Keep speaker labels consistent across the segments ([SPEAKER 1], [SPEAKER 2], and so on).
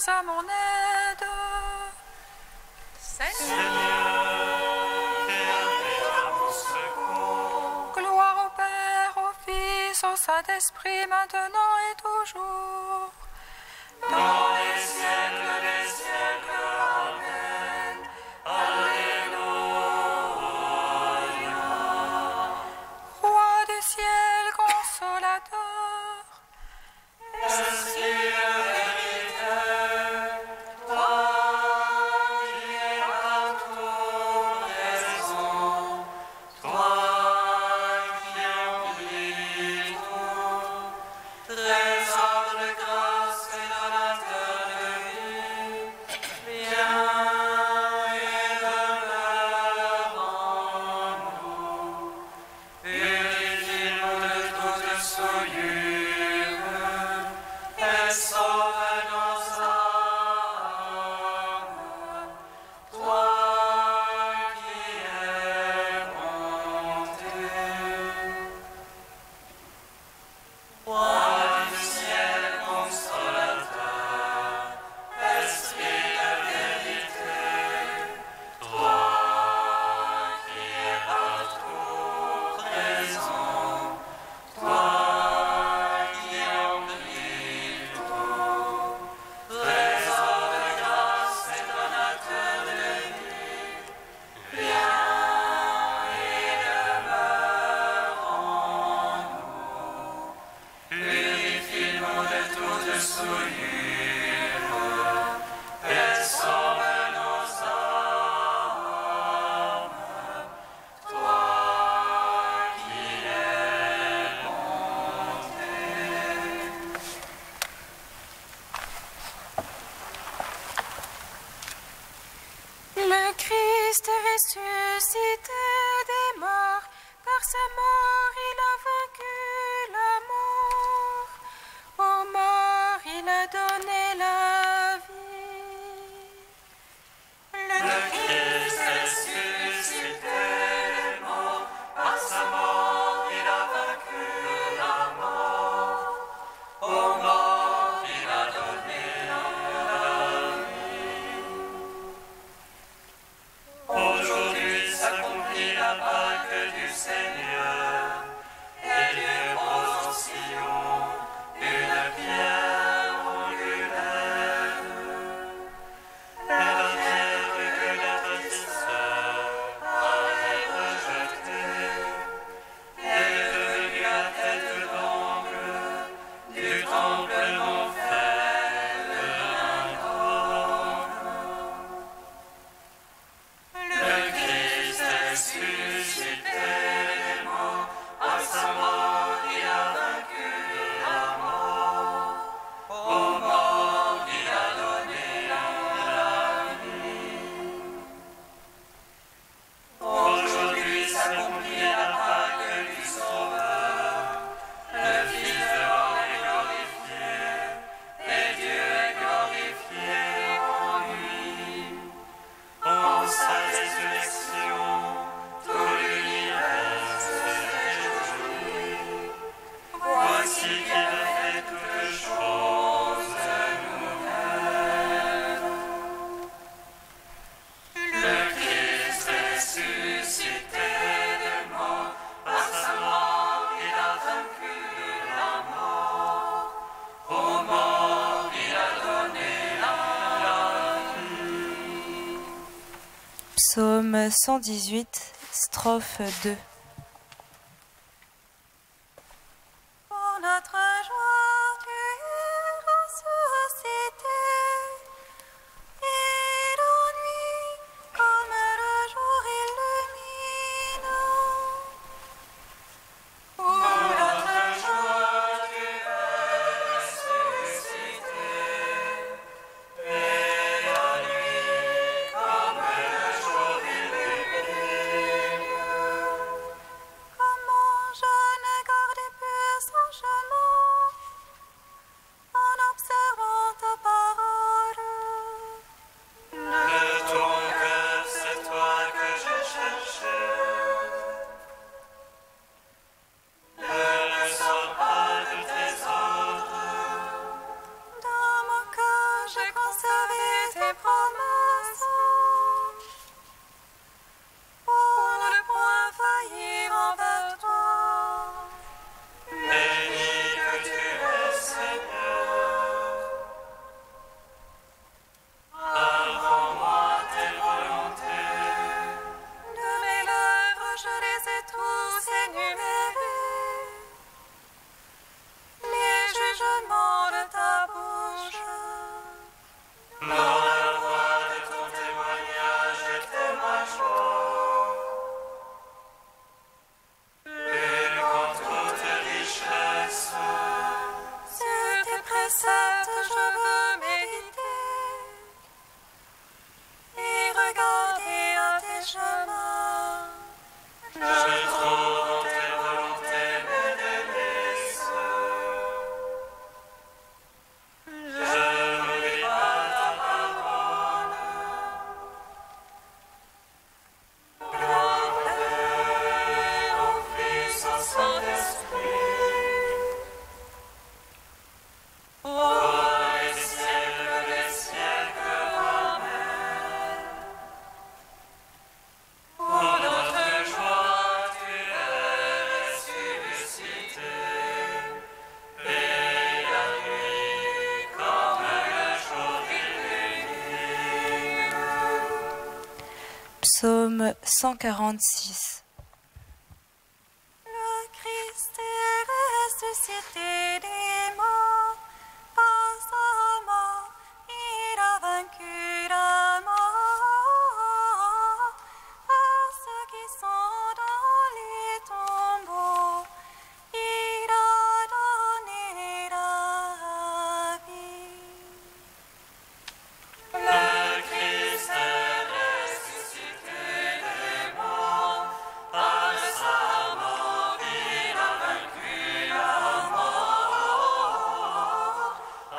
[SPEAKER 1] à mon aide.
[SPEAKER 2] Seigneur, viens à mon secours.
[SPEAKER 1] Gloire au Père, au Fils, au Saint-Esprit, maintenant et toujours.
[SPEAKER 2] Dans les siècles des siècles, Amen. Alléluia.
[SPEAKER 1] Roi du ciel, consolateur,
[SPEAKER 2] Esprit de vérité, toi qui es la tour raison, toi qui emplis tout, trésor de grâce et donateur de vie, viens et demeure en nous. Purifie-nous de toute souillure et sauve nos âmes. Toi qui es bonté. Roi du ciel consolateur, Esprit de vérité, toi qui es partout présent, toi qui emplis tout, trésor de grâce et donateur de vie, viens et demeure en nous. Purifie-nous de toute souillure et sauve nos âmes. Toi qui es bonté.
[SPEAKER 1] le Christ est ressuscité des morts. Par sa mort, il a vaincu la mort. Aux morts, il a donné la vie.
[SPEAKER 2] Le Christ est ressuscité des morts. Par sa mort, il a vaincu la mort. Aux morts, il a donné la vie. Aujourd'hui s'accomplit la Pâque du Seigneur, et Dieu pose en Sion une pierre angulaire. La pierre que l'avertisseur avait rejetée est devenue la tête d'angle du temple d'enfer de l'inconnu. Le Christ est ressuscité des morts, par sa mort il a vaincu la mort. Aux morts il a donné la vie. Aujourd'hui s'accomplit la Pâque du Sauveur, le Fils de l'homme est glorifié, et Dieu est glorifié en lui. En sa résurrection, tout l'univers se réjouit. Voici qu'il fait toutes choses nouvelles. Le Christ est ressuscité des morts. Par sa mort, il a vaincu la mort. Aux morts, il a donné la vie.
[SPEAKER 3] Psaume 118, strophe 2.
[SPEAKER 1] Pour notre joie, tu es ressuscité. Et la nuit, comme le jour illumine. Pour notre joie,
[SPEAKER 2] tu es ressuscité, et la nuit, comme le jour illumine.
[SPEAKER 3] 146.
[SPEAKER 4] Le Christ est ressuscité des morts, par sa mort, il a vaincu la mort. À ceux qui sont dans les tombeaux, il a donné la vie.
[SPEAKER 2] Le Christ est ressuscité des morts, par sa mort il a vaincu la mort. À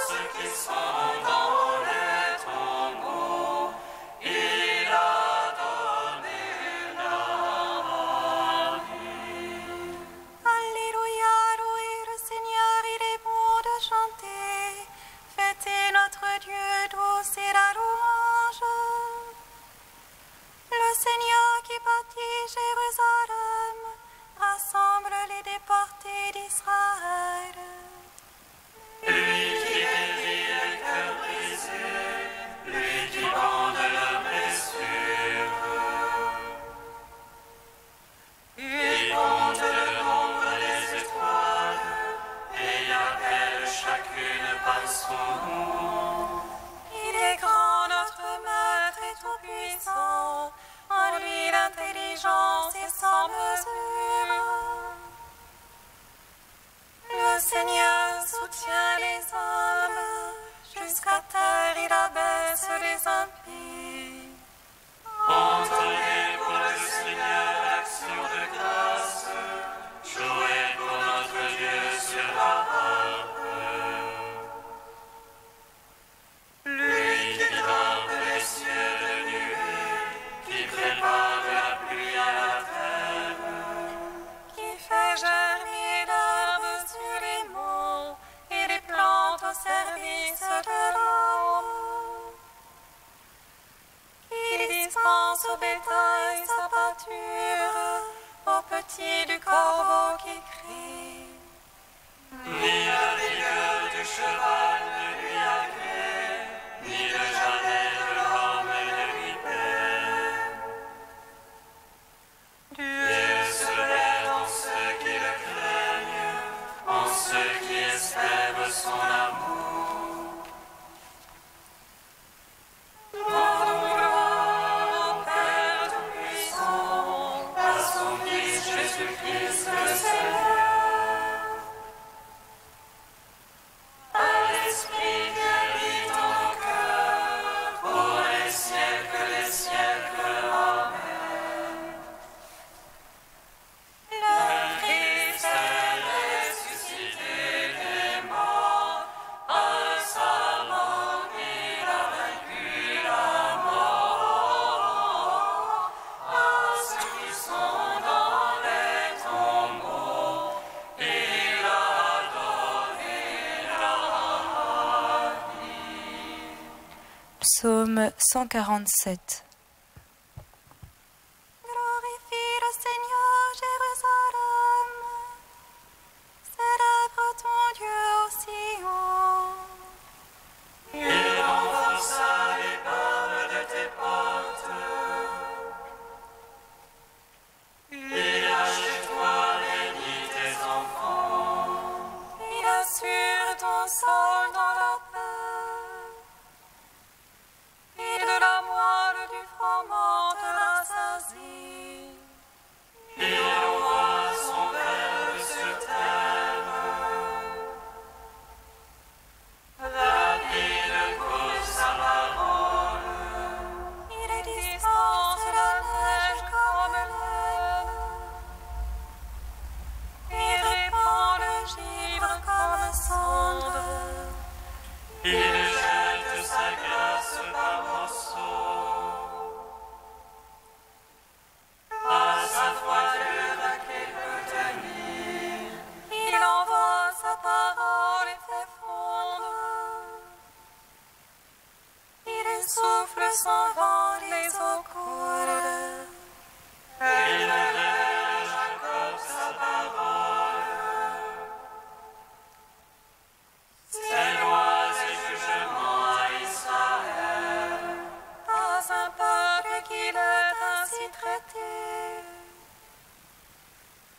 [SPEAKER 2] ceux qui sont dans les tombeaux, il a donné la vie.
[SPEAKER 4] Alléluia, louez le Seigneur, il est bon de chanter. Fêtez notre Dieu, tous et la louange. Le Seigneur qui bâtit Jérusalem rassemble les déportés d'Israël.
[SPEAKER 2] Lui qui guérit les cœurs brisés, lui qui bande leurs blessures. Il compte le nombre des étoiles et appelle chacune par son nom.
[SPEAKER 4] Il est grand, notre Maître et tout-puissant. En lui l'intelligence est sans mesure. Le Seigneur soutient les hommes, jusqu'à terre il abaisse les impies.
[SPEAKER 2] Entonnez pour le Seigneur l'action de grâce, jouez pour notre Dieu sur la harpe. Lui qui trempe les cieux de nuée, qui prépare la pluie à la terre.
[SPEAKER 4] Qui fait germer l'herbe sur les monts et les plantes au service de l'eau. Qui dispense au bétail sa pâture, aux petits du corbeau qui crie.
[SPEAKER 2] Ni la vigueur du cheval ne lui agrée, ni le jarret de l'homme ne lui plaît. Dieu se lève en ceux qui le craignent, en ceux qui espèrent son amour. Rendons gloire au Père Tout-Puissant, à son Fils Jésus-Christ le Seigneur. À l'Esprit qui habite en nos cœurs, pour les siècles des siècles. Amen. Le Christ est ressuscité des morts, par sa mort il a vaincu la mort. À ceux qui sont dans les tombeaux, il a donné la vie.
[SPEAKER 3] Psaume 147.
[SPEAKER 4] Glorifie le Seigneur, Jérusalem. Célèbre ton Dieu au Sion.
[SPEAKER 2] Il renforça les barres de tes portes. Il a chez toi béni tes enfants.
[SPEAKER 4] Il assure ton sol dans la paix. Il de la moelle du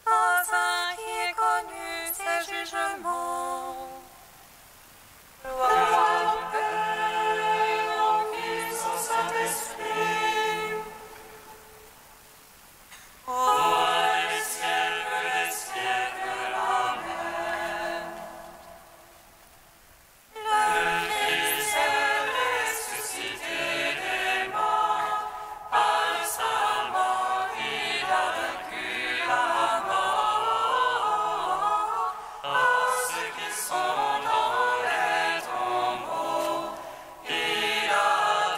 [SPEAKER 4] Pas un qui ait connu ses jugements.
[SPEAKER 2] Gloire au Père, au Fils, au Saint-Esprit. Ô les siècles, Amen. Le Christ est ressuscité des morts, par sa mort il a vaincu la mort. À ceux qui sont dans les tombeaux, il a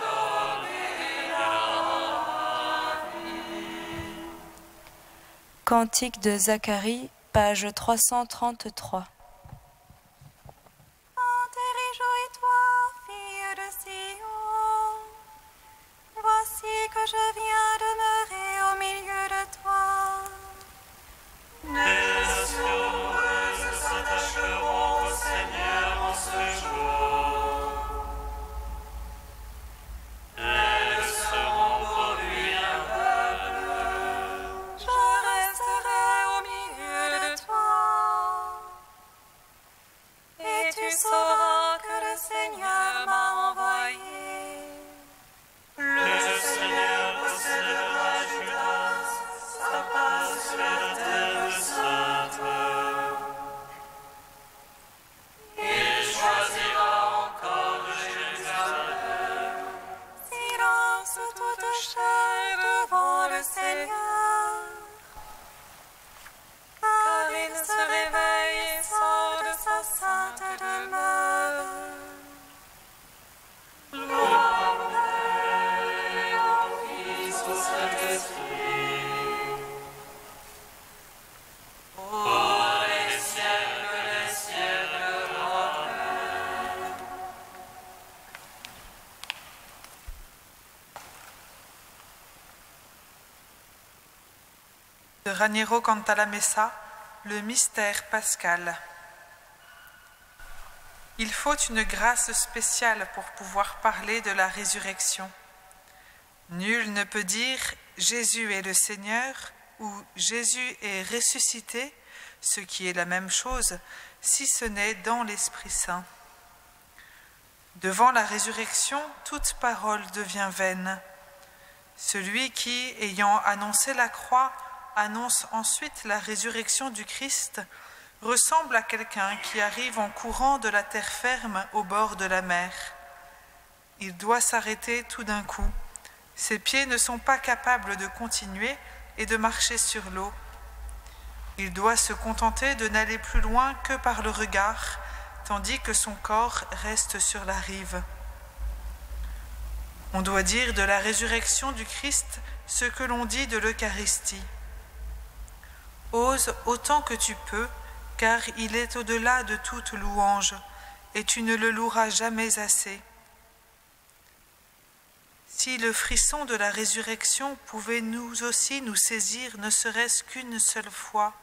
[SPEAKER 2] donné la vie.
[SPEAKER 3] Cantique de Zacharie, page 333.
[SPEAKER 4] Chante et réjouis-toi, fille de Sion. Voici que je viens demeurer au milieu de toi.
[SPEAKER 2] Les nations heureuses s'attacheront au Seigneur en ce jour. Elles seront pour lui un peuple.
[SPEAKER 4] Je resterai au milieu de toi. Et tu sauras que le Seigneur m'a envoyé.
[SPEAKER 2] Le Seigneur possédera Judas, sa place sur la terre sainte. Il choisira encore Jérusalem.
[SPEAKER 4] Silence toute chair devant le Seigneur. Car il se réveille et sort de sa sainte demeure.
[SPEAKER 2] Gloire au Père, au Fils, au Saint-Esprit. Ô les siècles, Amen.
[SPEAKER 5] De Raniero Cantalamessa, le mystère pascal. Il faut une grâce spéciale pour pouvoir parler de la résurrection. Nul ne peut dire « Jésus est le Seigneur » ou « Jésus est ressuscité », ce qui est la même chose, si ce n'est dans l'Esprit Saint. Devant la résurrection, toute parole devient vaine. Celui qui, ayant annoncé la croix, annonce ensuite la résurrection du Christ, ressemble à quelqu'un qui arrive en courant de la terre ferme au bord de la mer. Il doit s'arrêter tout d'un coup. Ses pieds ne sont pas capables de continuer et de marcher sur l'eau. Il doit se contenter de n'aller plus loin que par le regard, tandis que son corps reste sur la rive. On doit dire de la résurrection du Christ ce que l'on dit de l'Eucharistie. Ose autant que tu peux, car il est au-delà de toute louange, et tu ne le loueras jamais assez. Si le frisson de la résurrection pouvait nous aussi nous saisir ne serait-ce qu'une seule fois,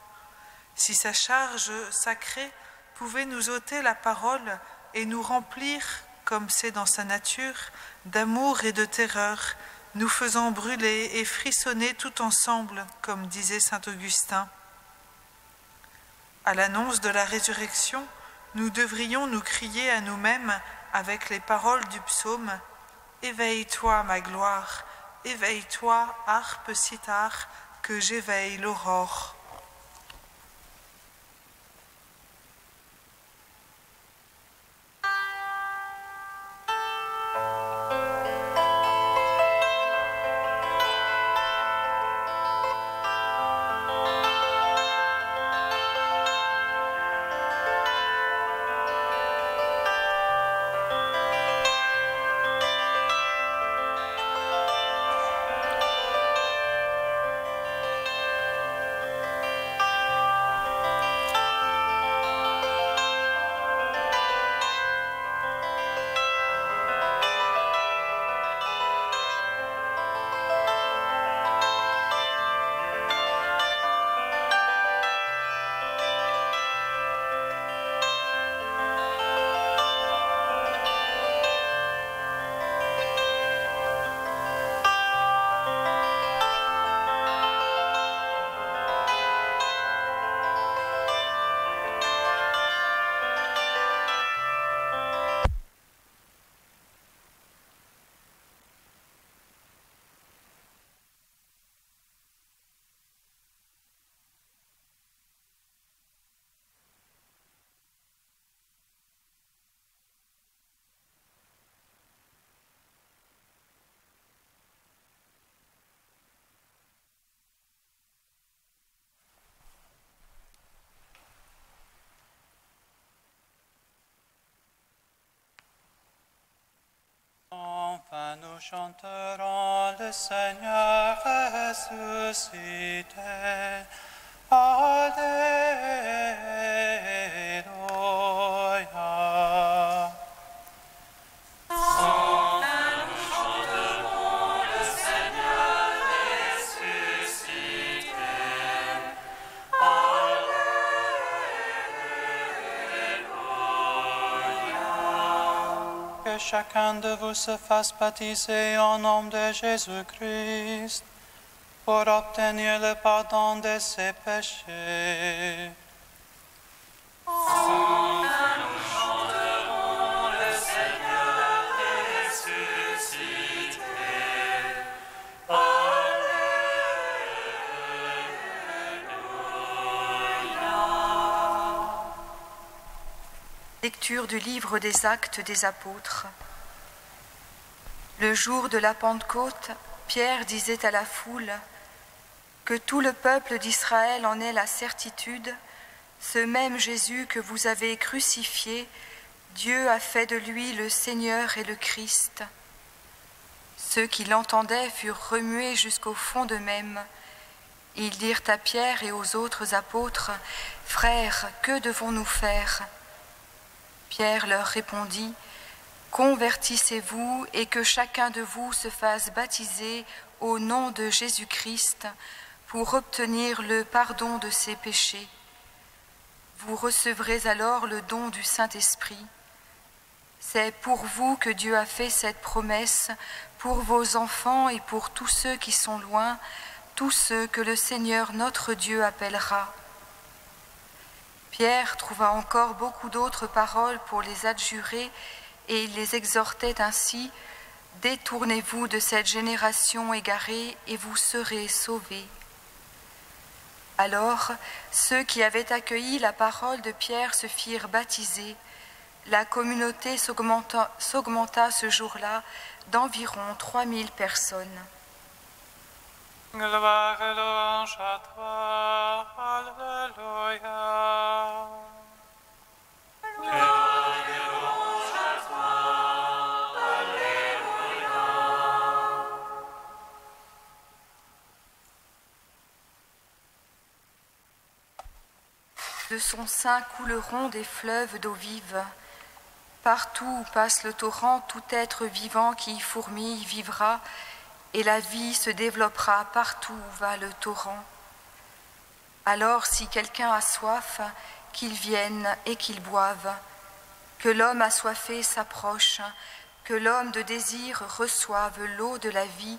[SPEAKER 5] si sa charge sacrée pouvait nous ôter la parole et nous remplir, comme c'est dans sa nature, d'amour et de terreur, nous faisant brûler et frissonner tout ensemble, comme disait saint Augustin. À l'annonce de la résurrection, nous devrions nous crier à nous-mêmes avec les paroles du psaume « Éveille-toi, ma gloire, éveille-toi, harpe cithare, que j'éveille l'aurore. »
[SPEAKER 6] chanterons le Seigneur ressuscité. Alléluia. Que chacun de vous se fasse baptiser en nom de Jésus-Christ pour obtenir le pardon de ses péchés.
[SPEAKER 7] Lecture du livre des Actes des Apôtres. Le jour de la Pentecôte, Pierre disait à la foule : que tout le peuple d'Israël en ait la certitude, ce même Jésus que vous avez crucifié, Dieu a fait de lui le Seigneur et le Christ. Ceux qui l'entendaient furent remués jusqu'au fond d'eux-mêmes. Ils dirent à Pierre et aux autres apôtres : Frères, que devons-nous faire ? Pierre leur répondit : Convertissez-vous et que chacun de vous se fasse baptiser au nom de Jésus-Christ pour obtenir le pardon de ses péchés. Vous recevrez alors le don du Saint-Esprit. C'est pour vous que Dieu a fait cette promesse, pour vos enfants et pour tous ceux qui sont loin, tous ceux que le Seigneur notre Dieu appellera. Pierre trouva encore beaucoup d'autres paroles pour les adjurer, et il les exhortait ainsi : Détournez-vous de cette génération égarée, et vous serez sauvés. Alors, ceux qui avaient accueilli la parole de Pierre se firent baptiser. La communauté s'augmenta ce jour-là d'environ 3000 personnes.
[SPEAKER 6] Gloire et louange à toi, Alléluia.
[SPEAKER 2] Gloire et louange à toi, Alléluia.
[SPEAKER 7] De son sein couleront des fleuves d'eau vive. Partout où passe le torrent, tout être vivant qui y fourmille vivra, et la vie se développera partout où va le torrent. Alors, si quelqu'un a soif, qu'il vienne et qu'il boive. Que l'homme assoiffé s'approche, que l'homme de désir reçoive l'eau de la vie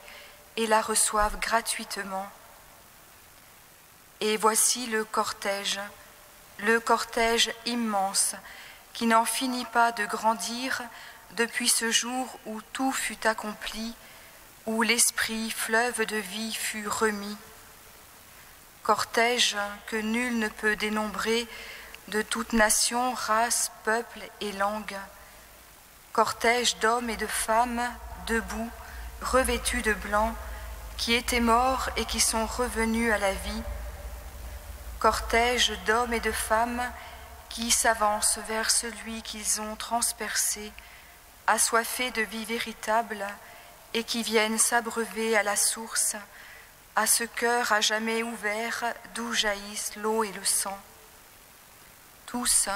[SPEAKER 7] et la reçoive gratuitement. Et voici le cortège immense, qui n'en finit pas de grandir depuis ce jour où tout fut accompli, où l'esprit, fleuve de vie, fut remis. Cortège que nul ne peut dénombrer, de toute nation, race, peuple et langue. Cortège d'hommes et de femmes, debout, revêtus de blanc, qui étaient morts et qui sont revenus à la vie. Cortège d'hommes et de femmes qui s'avancent vers celui qu'ils ont transpercé, assoiffés de vie véritable, et qui viennent s'abreuver à la source, à ce cœur à jamais ouvert d'où jaillissent l'eau et le sang. Tous,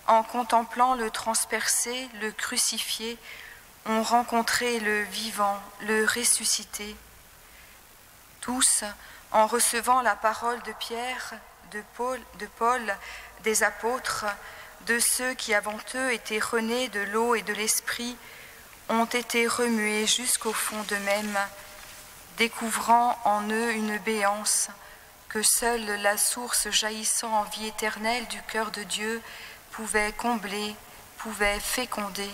[SPEAKER 7] en contemplant le transpercé, le crucifié, ont rencontré le vivant, le ressuscité. Tous, en recevant la parole de Pierre, de Paul, des apôtres, de ceux qui avant eux étaient renés de l'eau et de l'esprit, ont été remués jusqu'au fond d'eux-mêmes, découvrant en eux une béance que seule la source jaillissant en vie éternelle du cœur de Dieu pouvait combler, pouvait féconder.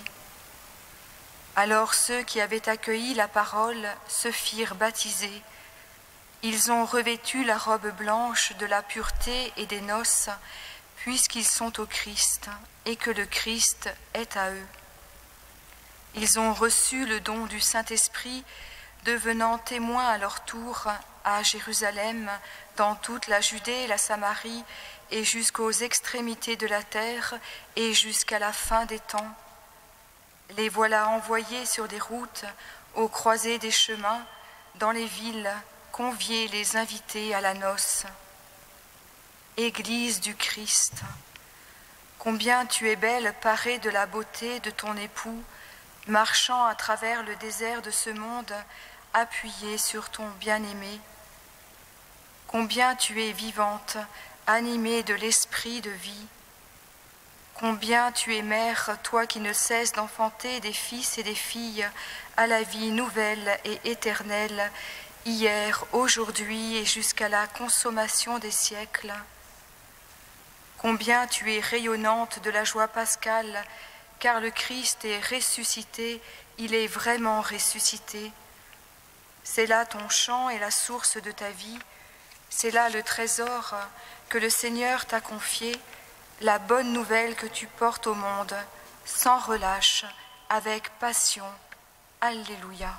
[SPEAKER 7] Alors ceux qui avaient accueilli la parole se firent baptiser. Ils ont revêtu la robe blanche de la pureté et des noces, puisqu'ils sont au Christ et que le Christ est à eux. Ils ont reçu le don du Saint-Esprit, devenant témoins à leur tour à Jérusalem, dans toute la Judée et la Samarie, et jusqu'aux extrémités de la terre, et jusqu'à la fin des temps. Les voilà envoyés sur des routes, aux croisées des chemins, dans les villes, conviez les invités à la noce. Église du Christ, combien tu es belle parée de la beauté de ton époux, marchant à travers le désert de ce monde, appuyée sur ton bien-aimé. Combien tu es vivante, animée de l'esprit de vie. Combien tu es mère, toi qui ne cesses d'enfanter des fils et des filles à la vie nouvelle et éternelle, hier, aujourd'hui et jusqu'à la consommation des siècles. Combien tu es rayonnante de la joie pascale, car le Christ est ressuscité, il est vraiment ressuscité. C'est là ton chant et la source de ta vie, c'est là le trésor que le Seigneur t'a confié, la bonne nouvelle que tu portes au monde, sans relâche, avec passion. Alléluia.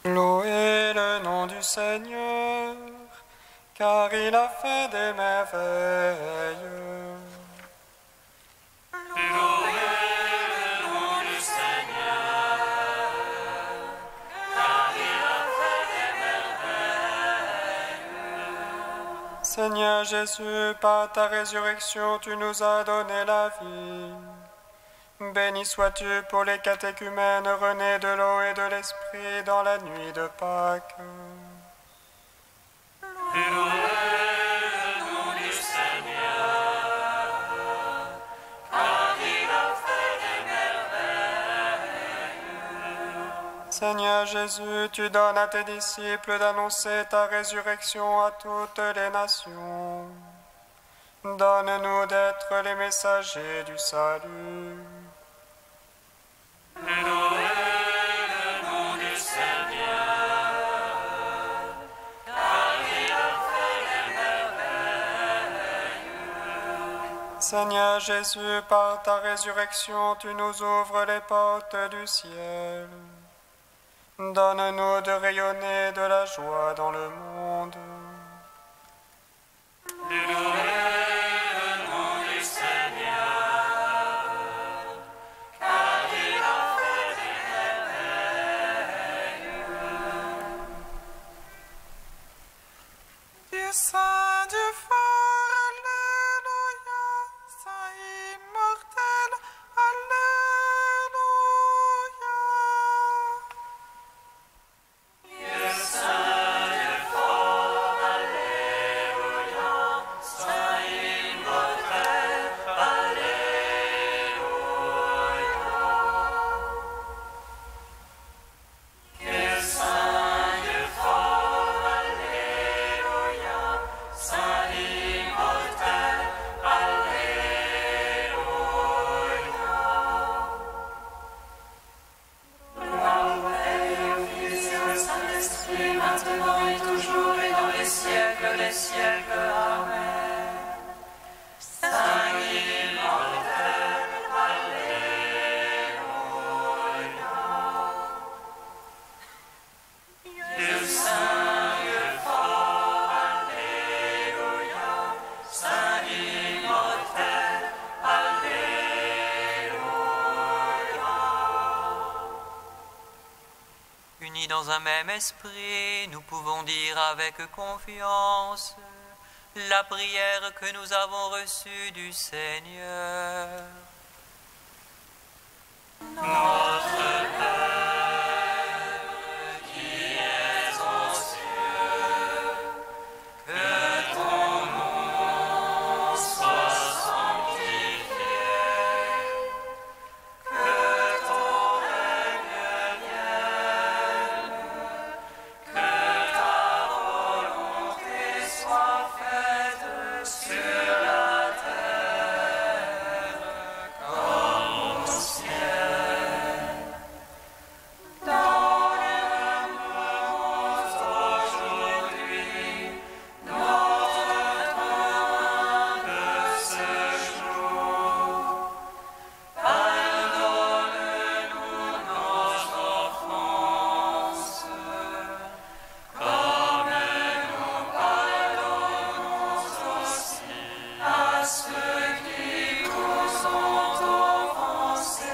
[SPEAKER 6] Louez le nom du Seigneur, car il a fait des merveilles. Seigneur Jésus, par ta résurrection, tu nous as donné la vie. Béni sois-tu pour les catéchumènes renés de l'eau et de l'esprit dans la nuit de Pâques. Seigneur Jésus, tu donnes à tes disciples d'annoncer ta résurrection à toutes les nations. Donne-nous d'être les messagers du salut. Seigneur Jésus, par ta résurrection, tu nous ouvres les portes du ciel. Donne-nous de rayonner de la joie dans le monde.
[SPEAKER 5] Dieu saint, Dieu fort, Alléluia, saint immortel, Alléluia.
[SPEAKER 2] Dieu saint, Dieu fort, Alléluia, saint immortel, Alléluia. Dieu saint, Dieu fort, Alléluia, saint immortel, Alléluia. Gloire au Père et au Fils et au Saint-Esprit, maintenant et toujours et dans les siècles des siècles. Amen. Saint immortel,
[SPEAKER 8] unis dans un même esprit, nous pouvons dire avec confiance la prière que nous avons reçue du Seigneur.
[SPEAKER 2] Notre Père, qui es aux cieux, que ton nom soit sanctifié, que ton règne vienne, que ta volonté soit faite sur la terre comme au ciel. Donne-nous aujourd'hui notre pain de ce jour. Pardonne-nous nos offenses, comme nous pardonnons aussi à ceux qui nous ont offensés.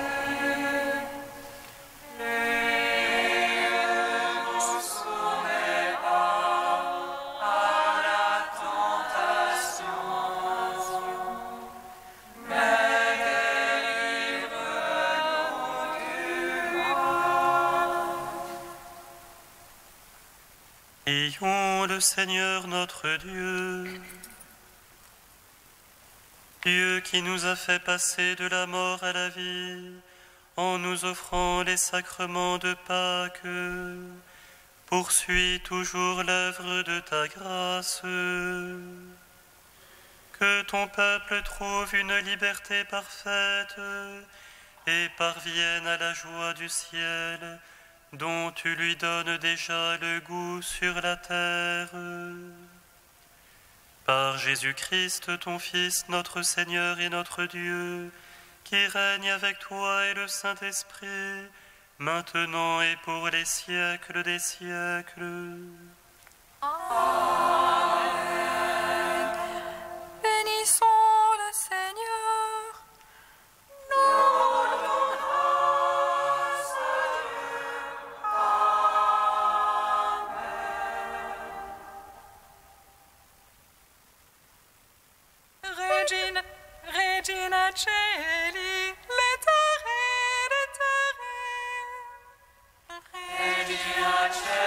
[SPEAKER 2] Et ne nous soumets pas à la tentation, mais délivre-nous du mal.
[SPEAKER 6] Prions le Seigneur notre Dieu. Dieu qui nous a fait passer de la mort à la vie, en nous offrant les sacrements de Pâques, poursuis toujours l'œuvre de ta grâce. Que ton peuple trouve une liberté parfaite et parvienne à la joie du ciel, dont tu lui donnes déjà le goût sur la terre. Par Jésus-Christ, ton Fils, notre Seigneur et notre Dieu, qui règne avec toi et le Saint-Esprit, maintenant et pour les siècles des siècles.
[SPEAKER 1] Bénissons le Seigneur. Regina, Regina Celi, lettere, lettere.
[SPEAKER 2] Regina Celi,